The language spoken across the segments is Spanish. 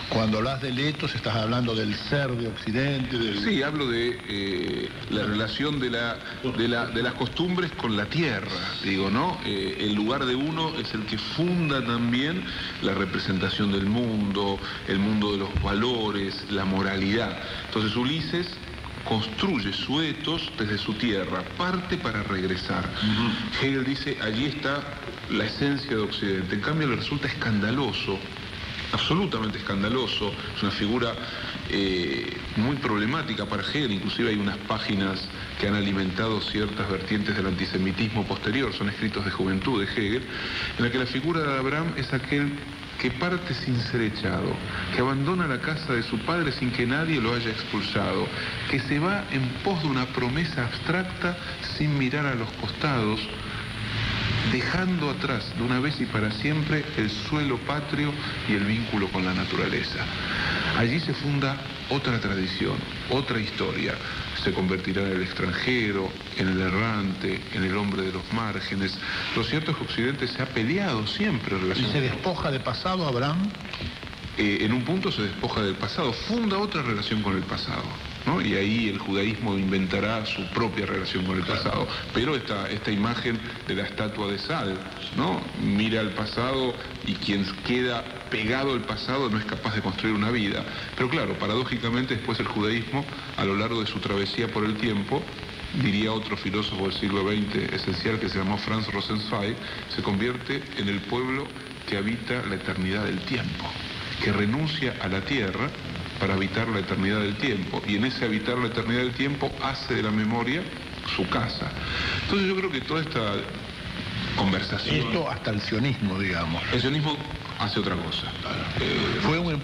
Cuando hablas del etos, estás hablando del ser de Occidente. Sí, hablo de la relación de las costumbres con la tierra, digo, ¿no? El lugar de uno es el que funda también la representación del mundo, el mundo de los valores, la moralidad. Entonces Ulises construye su etos desde su tierra, parte para regresar. Hegel dice, allí está la esencia de Occidente. En cambio le resulta escandaloso, absolutamente escandaloso, es una figura muy problemática para Hegel, inclusive hay unas páginas que han alimentado ciertas vertientes del antisemitismo posterior, son escritos de juventud de Hegel, en la que la figura de Abraham es aquel que parte sin ser echado, que abandona la casa de su padre sin que nadie lo haya expulsado, que se va en pos de una promesa abstracta sin mirar a los costados, dejando atrás de una vez y para siempre el suelo patrio y el vínculo con la naturaleza. Allí se funda otra tradición, otra historia. Se convertirá en el extranjero, en el errante, en el hombre de los márgenes. Lo cierto es que Occidente se ha peleado siempre en relación. ¿Y se despoja de pasado Abraham? En un punto se despoja del pasado, funda otra relación con el pasado, ¿no? Y ahí el judaísmo inventará su propia relación con el pasado. Pero esta imagen de la estatua de sal, ¿no? Mira al pasado y quien queda pegado al pasado no es capaz de construir una vida. Pero claro, paradójicamente después el judaísmo, a lo largo de su travesía por el tiempo, diría otro filósofo del siglo XX esencial que se llamó Franz Rosenzweig, se convierte en el pueblo que habita la eternidad del tiempo, que renuncia a la tierra para habitar la eternidad del tiempo, y en ese habitar la eternidad del tiempo hace de la memoria su casa. Entonces yo creo que toda esta conversación... Esto hasta el sionismo, digamos. El sionismo hace otra cosa. Fue un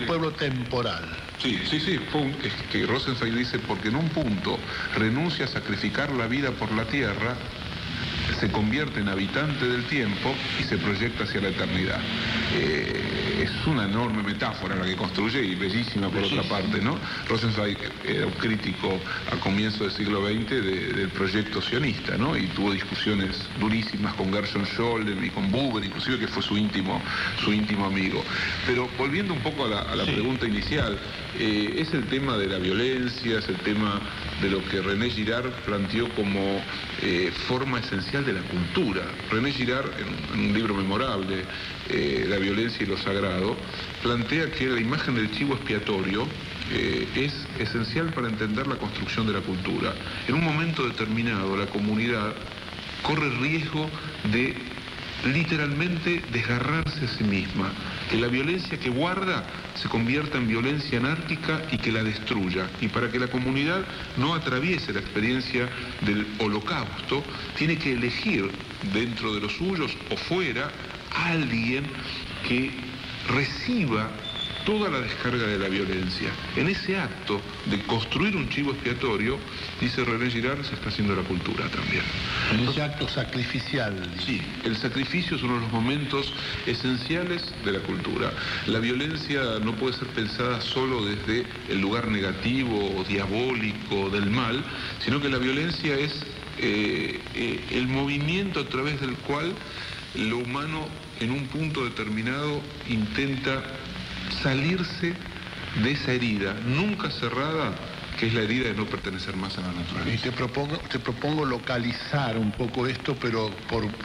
pueblo temporal. Sí, es que Rosenzweig dice, porque en un punto renuncia a sacrificar la vida por la tierra, se convierte en habitante del tiempo y se proyecta hacia la eternidad. Es una enorme metáfora la que construye y bellísima por otra parte, ¿no? Rosenzweig era un crítico a comienzos del siglo XX del proyecto sionista, ¿no? Y tuvo discusiones durísimas con Gershon Scholem y con Buber, inclusive, que fue su íntimo amigo. Pero volviendo un poco a la pregunta inicial, es el tema de la violencia, es el tema de lo que René Girard planteó como forma esencial de la cultura. René Girard, en un libro memorable, La violencia y lo sagrado, plantea que la imagen del chivo expiatorio es esencial para entender la construcción de la cultura. En un momento determinado, la comunidad corre riesgo de literalmente desgarrarse a sí misma, que la violencia que guarda se convierta en violencia anárquica y que la destruya. Y para que la comunidad no atraviese la experiencia del holocausto, tiene que elegir dentro de los suyos o fuera a alguien que reciba toda la descarga de la violencia. En ese acto de construir un chivo expiatorio, dice René Girard, se está haciendo la cultura también. En ese acto sacrificial. Sí, el sacrificio es uno de los momentos esenciales de la cultura. La violencia no puede ser pensada solo desde el lugar negativo o diabólico del mal, sino que la violencia es el movimiento a través del cual lo humano en un punto determinado intenta salirse de esa herida nunca cerrada, que es la herida de no pertenecer más a la naturaleza. Y te propongo localizar un poco esto, pero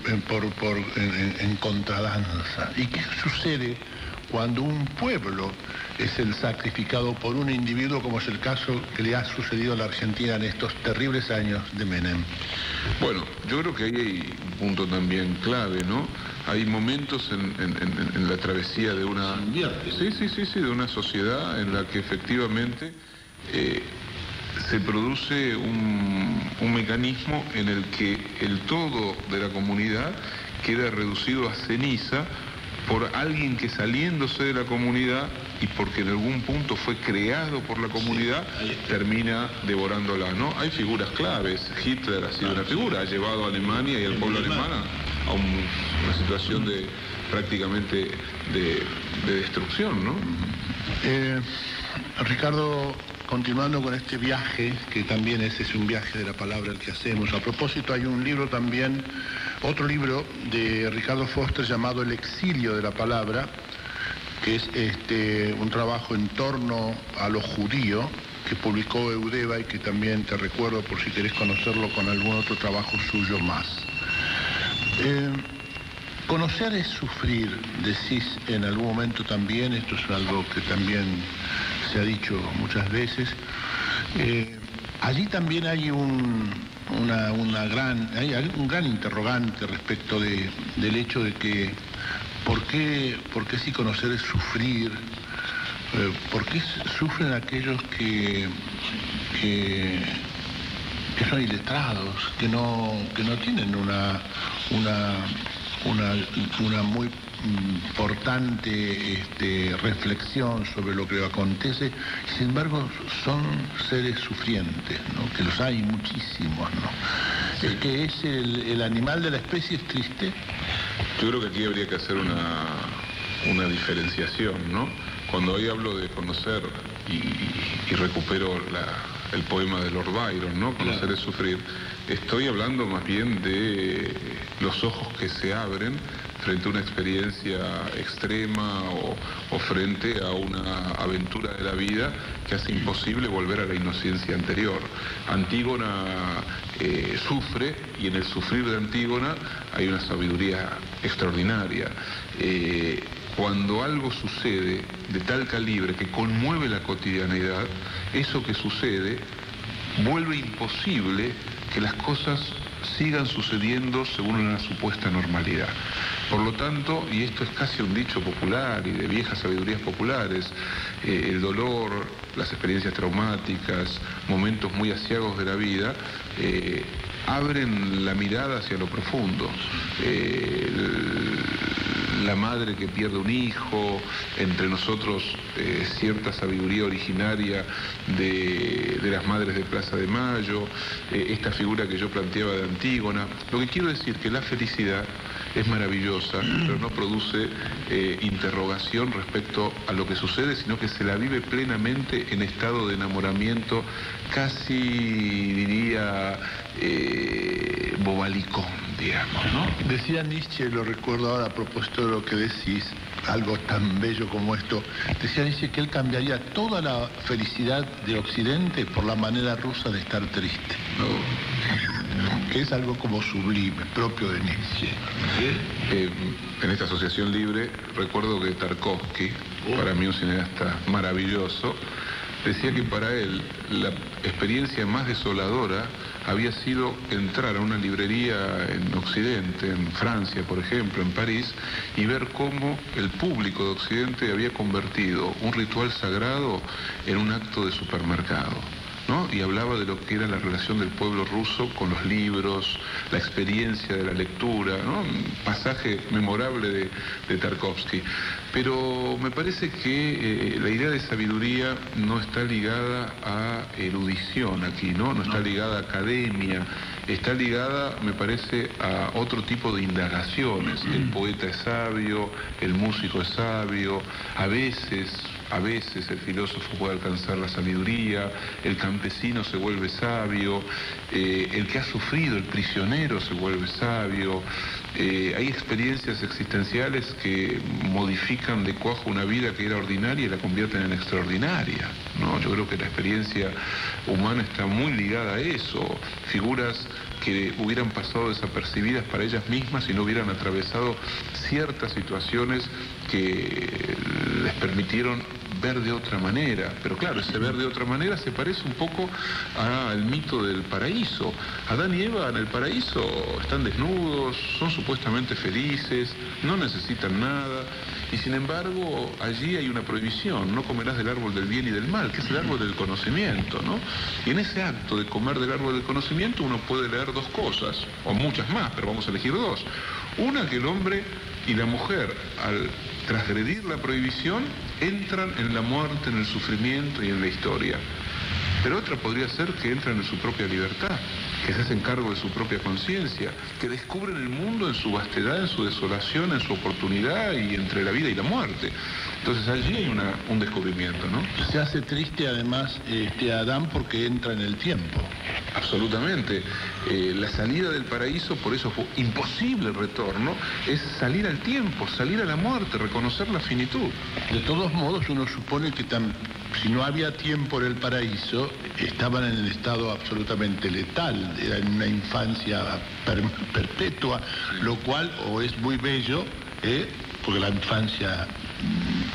en contradanza. ¿Y qué sucede cuando un pueblo es el sacrificado por un individuo, como es el caso que le ha sucedido a la Argentina en estos terribles años de Menem? Bueno, yo creo que ahí hay un punto también clave, ¿no? Hay momentos en la travesía de una... Sí, de una sociedad en la que efectivamente se produce un mecanismo en el que el todo de la comunidad queda reducido a ceniza por alguien que, saliéndose de la comunidad y porque en algún punto fue creado por la comunidad, termina devorándola, ¿no? Hay figuras claves. Hitler ha sido una figura, ha llevado a Alemania y al pueblo alemán a una situación de prácticamente de destrucción, ¿no? Ricardo, continuando con este viaje, que también es un viaje de la palabra el que hacemos. A propósito, hay un libro también, otro libro de Ricardo Foster llamado El exilio de la palabra, que es un trabajo en torno a lo judío, que publicó Eudeva y que también te recuerdo por si querés conocerlo con algún otro trabajo suyo más. Conocer es sufrir, decís en algún momento también, esto es algo que también se ha dicho muchas veces. Allí también hay un gran interrogante respecto del hecho de que ¿por qué si conocer es sufrir? ¿Por qué sufren aquellos que son iletrados, que no tienen una muy importante reflexión sobre lo que acontece? Sin embargo, son seres sufrientes, ¿no? Que los hay muchísimos, ¿no? Sí. ¿Es que es el animal de la especie es triste? Yo creo que aquí habría que hacer una diferenciación, ¿no? Cuando hoy hablo de conocer y recupero el poema de Lord Byron, ¿no? Conocer claro. Es sufrir. Estoy hablando más bien de los ojos que se abren frente a una experiencia extrema o frente a una aventura de la vida que hace imposible volver a la inocencia anterior. Antígona sufre, y en el sufrir de Antígona hay una sabiduría extraordinaria. Cuando algo sucede de tal calibre que conmueve la cotidianeidad, eso que sucede vuelve imposible que las cosas sigan sucediendo según una supuesta normalidad. Por lo tanto, y esto es casi un dicho popular y de viejas sabidurías populares, el dolor, las experiencias traumáticas, momentos muy aciagos de la vida, abren la mirada hacia lo profundo. La madre que pierde un hijo, entre nosotros cierta sabiduría originaria de las madres de Plaza de Mayo, esta figura que yo planteaba de Antígona. Lo que quiero decir que la felicidad es maravillosa, pero no produce interrogación respecto a lo que sucede, sino que se la vive plenamente en estado de enamoramiento, casi diría bobalicón, digamos, ¿no? Decía Nietzsche, lo recuerdo ahora a propósito de lo que decís, algo tan bello como esto, decía Nietzsche que él cambiaría toda la felicidad de Occidente por la manera rusa de estar triste, ¿no? Que es algo como sublime, propio de Nietzsche. En esta asociación libre recuerdo que Tarkovsky, para mí un cineasta maravilloso, decía que para él la experiencia más desoladora había sido entrar a una librería en Occidente, en Francia, por ejemplo, en París, y ver cómo el público de Occidente había convertido un ritual sagrado en un acto de supermercado, ¿no? Y hablaba de lo que era la relación del pueblo ruso con los libros, la experiencia de la lectura, ¿no? Un pasaje memorable de Tarkovsky. Pero me parece que la idea de sabiduría no está ligada a erudición aquí, ¿no? No está ligada a academia, está ligada, me parece, a otro tipo de indagaciones. El poeta es sabio, el músico es sabio, a veces el filósofo puede alcanzar la sabiduría, el campesino se vuelve sabio, el que ha sufrido, el prisionero se vuelve sabio. Hay experiencias existenciales que modifican de cuajo una vida que era ordinaria y la convierten en extraordinaria, ¿no? Yo creo que la experiencia humana está muy ligada a eso. Figuras que hubieran pasado desapercibidas para ellas mismas y no hubieran atravesado ciertas situaciones que les permitieron ver de otra manera. Pero claro, ese ver de otra manera se parece un poco al mito del paraíso. Adán y Eva en el paraíso están desnudos, son supuestamente felices, no necesitan nada, y sin embargo allí hay una prohibición: no comerás del árbol del bien y del mal, que es el árbol del conocimiento, ¿no? Y en ese acto de comer del árbol del conocimiento uno puede leer dos cosas, o muchas más, pero vamos a elegir dos. Una, que el hombre y la mujer, al transgredir la prohibición, entran en la muerte, en el sufrimiento y en la historia. Pero otra podría ser que entran en su propia libertad, que se hacen cargo de su propia conciencia, que descubren el mundo en su vastedad, en su desolación, en su oportunidad y entre la vida y la muerte. Entonces allí hay un descubrimiento, ¿no? Se hace triste además Adán porque entra en el tiempo. Absolutamente. La salida del paraíso, por eso fue imposible el retorno, es salir al tiempo, salir a la muerte, reconocer la finitud. De todos modos, uno supone que si no había tiempo en el paraíso, estaban en el estado absolutamente letal, era en una infancia perpetua, lo cual o es muy bello, porque la infancia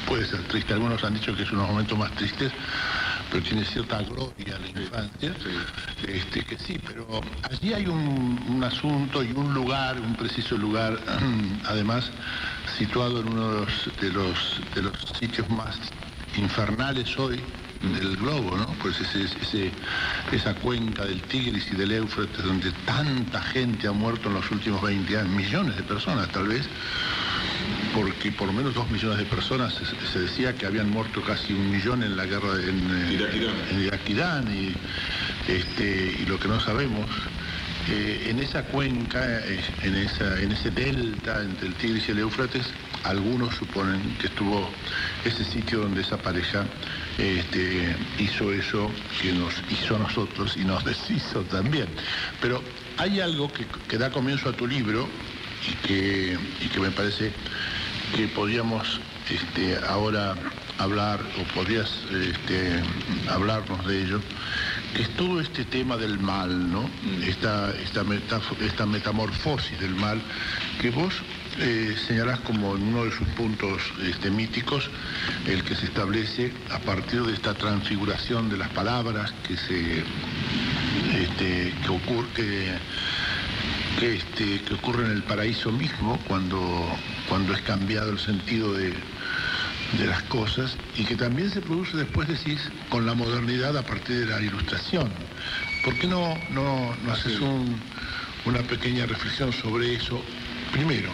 puede ser triste. Algunos han dicho que es uno de los momentos más tristes, pero tiene cierta gloria la infancia, que sí, pero allí hay un asunto y un lugar, un preciso lugar, además situado en uno de los sitios más infernales hoy del globo, ¿no? Pues esa cuenca del Tigris y del Éufrates, donde tanta gente ha muerto en los últimos 20 años, millones de personas tal vez, porque por lo menos 2 millones de personas se decía que habían muerto casi 1 millón en la guerra en Irak-Irán y lo que no sabemos. En esa cuenca, en ese delta entre el Tigris y el Éufrates, algunos suponen que estuvo ese sitio donde esa pareja hizo eso que nos hizo a nosotros y nos deshizo también. Pero hay algo que da comienzo a tu libro y que me parece que podríamos ahora hablar, o podrías hablarnos de ello, que es todo este tema del mal, ¿no? Esta metamorfosis del mal, que vos señalás como en uno de sus puntos míticos, el que se establece a partir de esta transfiguración de las palabras que ocurre en el paraíso mismo, cuando es cambiado el sentido de las cosas, y que también se produce después, decís, con la modernidad a partir de la Ilustración. ¿Por qué no haces una pequeña reflexión sobre eso? Primero,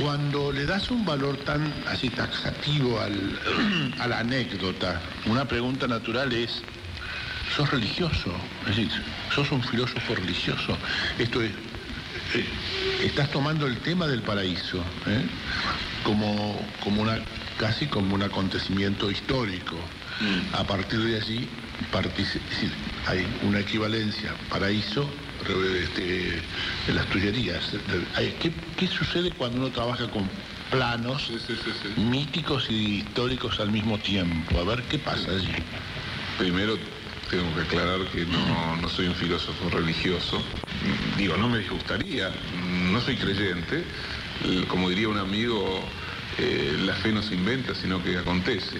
cuando le das un valor tan así taxativo a la anécdota, una pregunta natural es: ¿sos religioso? Es decir, ¿sos un filósofo religioso? Esto es, estás tomando el tema del paraíso casi como un acontecimiento histórico. A partir de allí hay una equivalencia paraíso de las Tullerías. ¿Qué sucede cuando uno trabaja con planos míticos y históricos al mismo tiempo? A ver qué pasa allí. Primero tengo que aclarar que no soy un filósofo religioso. Digo, no me disgustaría, no soy creyente. Como diría un amigo, la fe no se inventa, sino que acontece.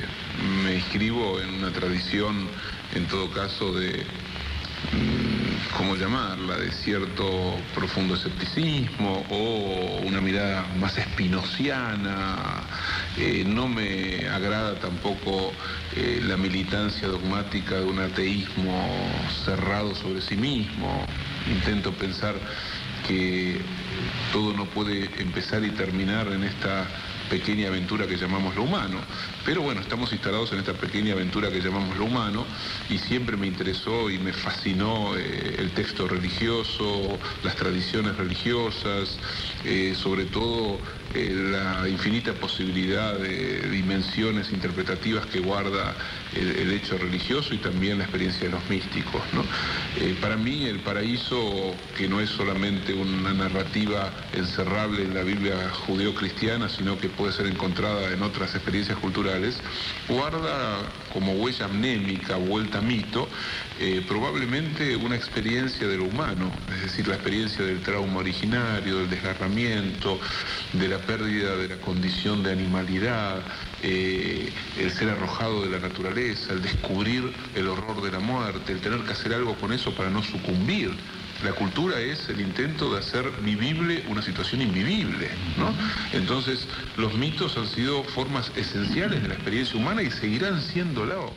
Me inscribo en una tradición, en todo caso, de, ¿cómo llamarla?, de cierto profundo escepticismo o una mirada más espinociana. No me agrada tampoco la militancia dogmática de un ateísmo cerrado sobre sí mismo. Intento pensar que todo no puede empezar y terminar en esta pequeña aventura que llamamos lo humano. Pero bueno, estamos instalados en esta pequeña aventura que llamamos lo humano, y siempre me interesó y me fascinó el texto religioso, las tradiciones religiosas, sobre todo la infinita posibilidad de dimensiones interpretativas que guarda el hecho religioso y también la experiencia de los místicos, ¿no? Para mí el paraíso, que no es solamente una narrativa encerrable en la Biblia judeo-cristiana, sino que puede ser encontrada en otras experiencias culturales, guarda como huella mnémica, vuelta a mito, probablemente una experiencia de lo humano, es decir, la experiencia del trauma originario, del desgarramiento, de la pérdida de la condición de animalidad, el ser arrojado de la naturaleza, el descubrir el horror de la muerte, el tener que hacer algo con eso para no sucumbir. La cultura es el intento de hacer vivible una situación invivible, ¿no? Entonces, los mitos han sido formas esenciales de la experiencia humana y seguirán siéndolo.